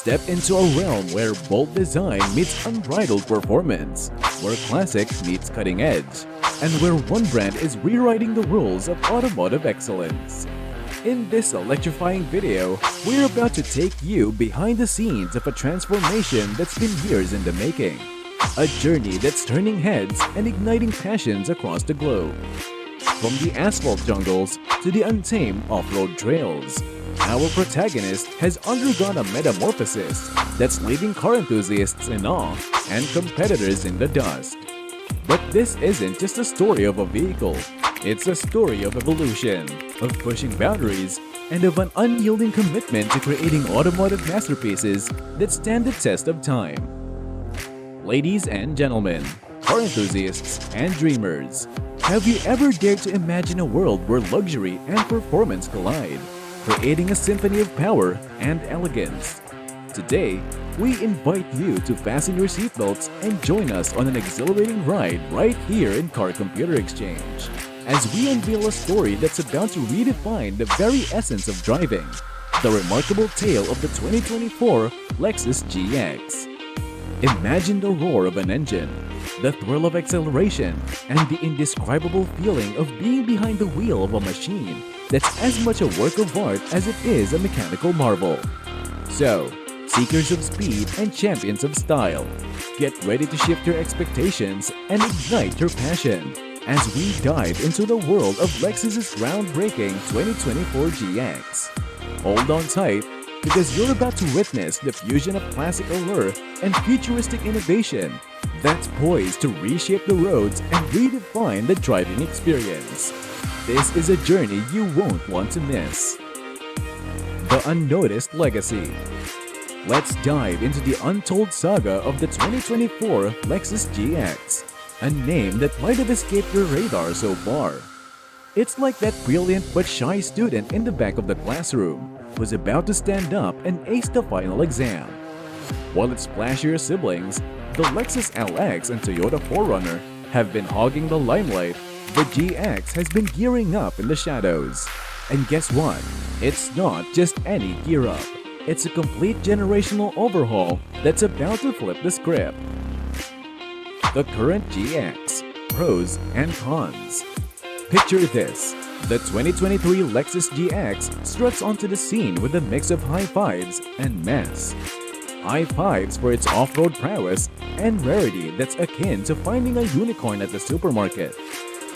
Step into a realm where bold design meets unbridled performance, where classic meets cutting edge, and where one brand is rewriting the rules of automotive excellence. In this electrifying video, we're about to take you behind the scenes of a transformation that's been years in the making. A journey that's turning heads and igniting passions across the globe. From the asphalt jungles to the untamed off-road trails, our protagonist has undergone a metamorphosis that's leaving car enthusiasts in awe and competitors in the dust. But this isn't just a story of a vehicle. It's a story of evolution, of pushing boundaries, and of an unyielding commitment to creating automotive masterpieces that stand the test of time. Ladies and gentlemen, car enthusiasts and dreamers, have you ever dared to imagine a world where luxury and performance collide, creating a symphony of power and elegance? Today, we invite you to fasten your seatbelts and join us on an exhilarating ride right here in Car Computer Exchange, as we unveil a story that's about to redefine the very essence of driving, the remarkable tale of the 2024 Lexus GX. Imagine the roar of an engine, the thrill of acceleration, and the indescribable feeling of being behind the wheel of a machine that's as much a work of art as it is a mechanical marvel. So, seekers of speed and champions of style, get ready to shift your expectations and ignite your passion as we dive into the world of Lexus's groundbreaking 2024 GX. Hold on tight, because you're about to witness the fusion of classic allure and futuristic innovation that's poised to reshape the roads and redefine the driving experience. This is a journey you won't want to miss. The Unnoticed Legacy. Let's dive into the untold saga of the 2024 Lexus GX, a name that might have escaped your radar so far. It's like that brilliant but shy student in the back of the classroom who's about to stand up and ace the final exam. While its flashier siblings, the Lexus LX and Toyota 4Runner, have been hogging the limelight, the GX has been gearing up in the shadows. And guess what? It's not just any gear up. It's a complete generational overhaul that's about to flip the script. The current GX, pros and cons. Picture this. The 2023 Lexus GX struts onto the scene with a mix of high fives and mess. High fives for its off-road prowess and rarity that's akin to finding a unicorn at the supermarket.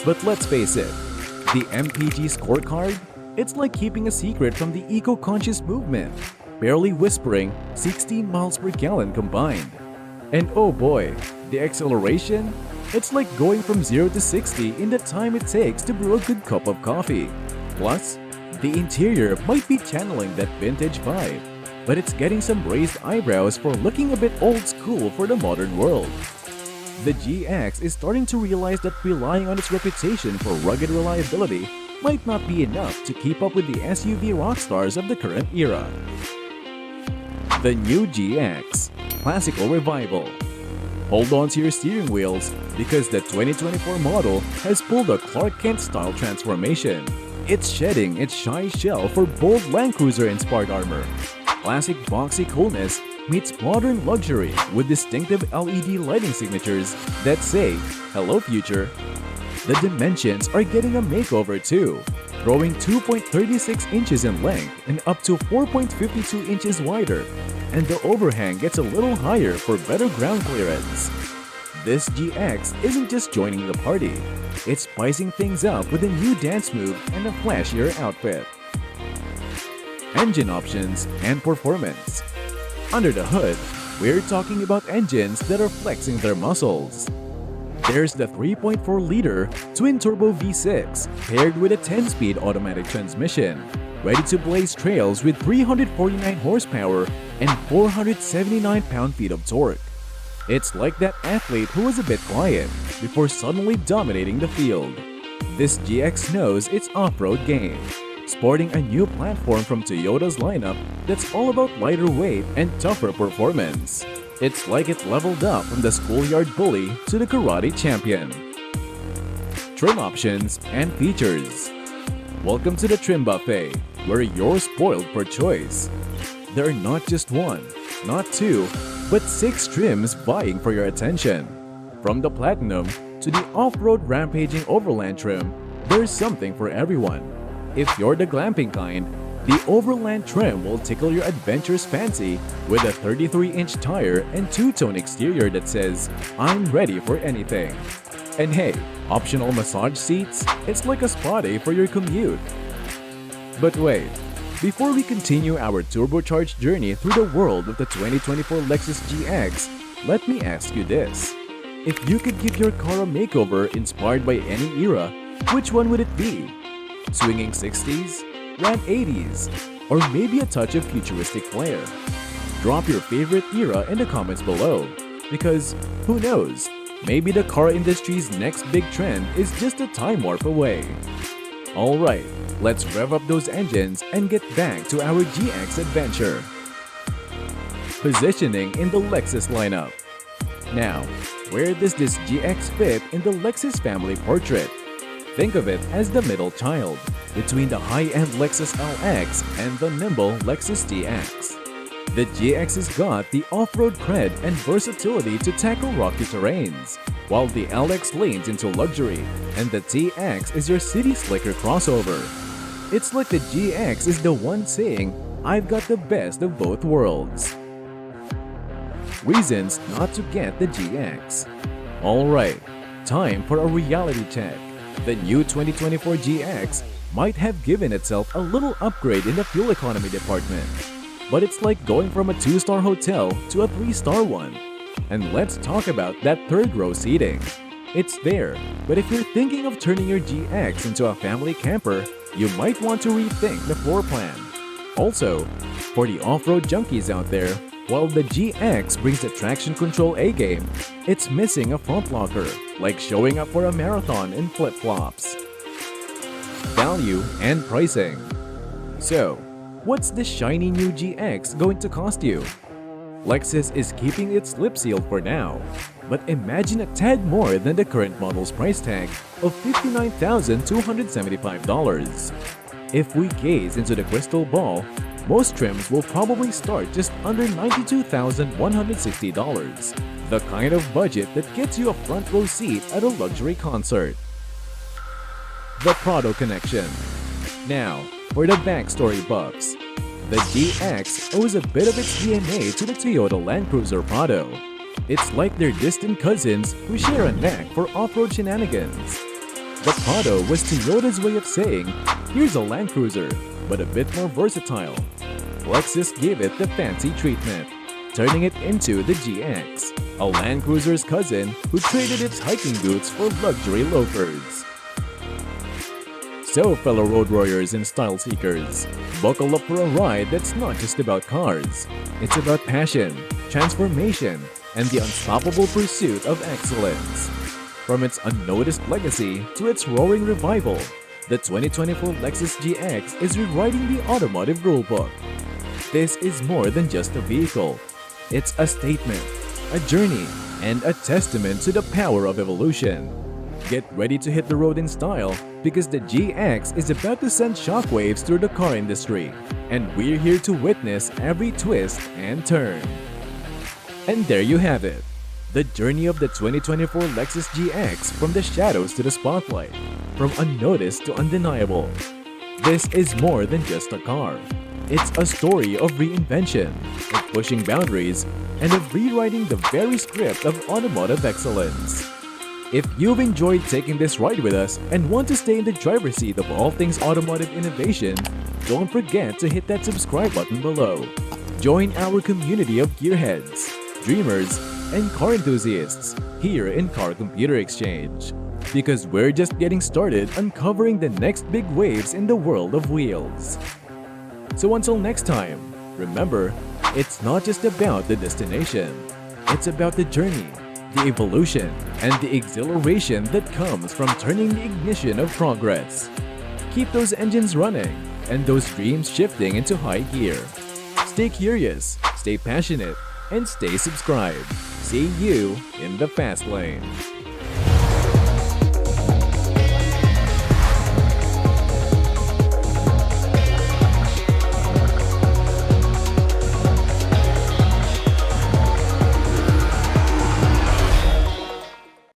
But let's face it, the MPG scorecard? It's like keeping a secret from the eco-conscious movement, barely whispering 16 miles per gallon combined. And oh boy, the acceleration? It's like going from 0 to 60 in the time it takes to brew a good cup of coffee. Plus, the interior might be channeling that vintage vibe, but it's getting some raised eyebrows for looking a bit old school for the modern world. The GX is starting to realize that relying on its reputation for rugged reliability might not be enough to keep up with the SUV rockstars of the current era. The new GX, Classical Revival. Hold on to your steering wheels because the 2024 model has pulled a Clark Kent-style transformation. It's shedding its shy shell for bold Land Cruiser-inspired armor. Classic boxy coolness meets modern luxury with distinctive LED lighting signatures that say, "Hello future." The dimensions are getting a makeover too, growing 2.36 inches in length and up to 4.52 inches wider, and the overhang gets a little higher for better ground clearance. This GX isn't just joining the party, it's spicing things up with a new dance move and a flashier outfit. Engine options and performance. Under the hood, we're talking about engines that are flexing their muscles. There's the 3.4-liter twin-turbo V6 paired with a 10-speed automatic transmission, ready to blaze trails with 349 horsepower and 479 pound-feet of torque. It's like that athlete who was a bit quiet before suddenly dominating the field. This GX knows its off-road game, sporting a new platform from Toyota's lineup that's all about lighter weight and tougher performance. It's like it leveled up from the schoolyard bully to the karate champion. Trim options and features. Welcome to the trim buffet, where you're spoiled for choice. There are not just one, not 2, but 6 trims vying for your attention. From the Platinum to the off-road rampaging overland trim, there's something for everyone. If you're the glamping kind, the overland trim will tickle your adventurous fancy with a 33-inch tire and two-tone exterior that says, "I'm ready for anything." And hey, optional massage seats, it's like a spa day for your commute. But wait, before we continue our turbocharged journey through the world of the 2024 Lexus GX, let me ask you this. If you could give your car a makeover inspired by any era, which one would it be? Swinging 60s? Ram 80s? Or maybe a touch of futuristic flair? Drop your favorite era in the comments below, because who knows, maybe the car industry's next big trend is just a time warp away. Alright, let's rev up those engines and get back to our GX adventure. Positioning in the Lexus lineup. Now, where does this GX fit in the Lexus family portrait? Think of it as the middle child, between the high-end Lexus LX and the nimble Lexus TX. The GX has got the off-road cred and versatility to tackle rocky terrains, while the LX leans into luxury, and the TX is your city slicker crossover. It's like the GX is the one saying, "I've got the best of both worlds." Reasons not to get the GX. Alright, time for a reality check. The new 2024 GX might have given itself a little upgrade in the fuel economy department. But it's like going from a 2-star hotel to a 3-star one. And let's talk about that third row seating. It's there, but if you're thinking of turning your GX into a family camper, you might want to rethink the floor plan. Also, for the off-road junkies out there, while the GX brings the traction control A-game, it's missing a front locker, like showing up for a marathon in flip-flops. Value and pricing. So, what's the shiny new GX going to cost you? Lexus is keeping its lip sealed for now, but imagine a tad more than the current model's price tag of $59,275. If we gaze into the crystal ball, most trims will probably start just under $92,160, the kind of budget that gets you a front row seat at a luxury concert. The Prado connection. Now, for the backstory buffs. The GX owes a bit of its DNA to the Toyota Land Cruiser Prado. It's like they're distant cousins who share a knack for off-road shenanigans. The Prado was Toyota's way of saying, "Here's a Land Cruiser, but a bit more versatile." Lexus gave it the fancy treatment, turning it into the GX, a Land Cruiser's cousin who traded its hiking boots for luxury loafers. So, fellow road warriors and style seekers, buckle up for a ride that's not just about cars. It's about passion, transformation, and the unstoppable pursuit of excellence. From its unnoticed legacy to its roaring revival, the 2024 Lexus GX is rewriting the automotive rulebook. This is more than just a vehicle. It's a statement, a journey, and a testament to the power of evolution. Get ready to hit the road in style because the GX is about to send shockwaves through the car industry, and we're here to witness every twist and turn. And there you have it, the journey of the 2024 Lexus GX from the shadows to the spotlight, from unnoticed to undeniable. This is more than just a car. It's a story of reinvention, of pushing boundaries, and of rewriting the very script of automotive excellence. If you've enjoyed taking this ride with us and want to stay in the driver's seat of all things automotive innovation, don't forget to hit that subscribe button below. Join our community of gearheads, dreamers, and car enthusiasts here in Car Computer Exchange. Because we're just getting started uncovering the next big waves in the world of wheels. So until next time, remember, it's not just about the destination. It's about the journey, the evolution, and the exhilaration that comes from turning the ignition of progress. Keep those engines running and those dreams shifting into high gear. Stay curious, stay passionate, and stay subscribed. See you in the fast lane.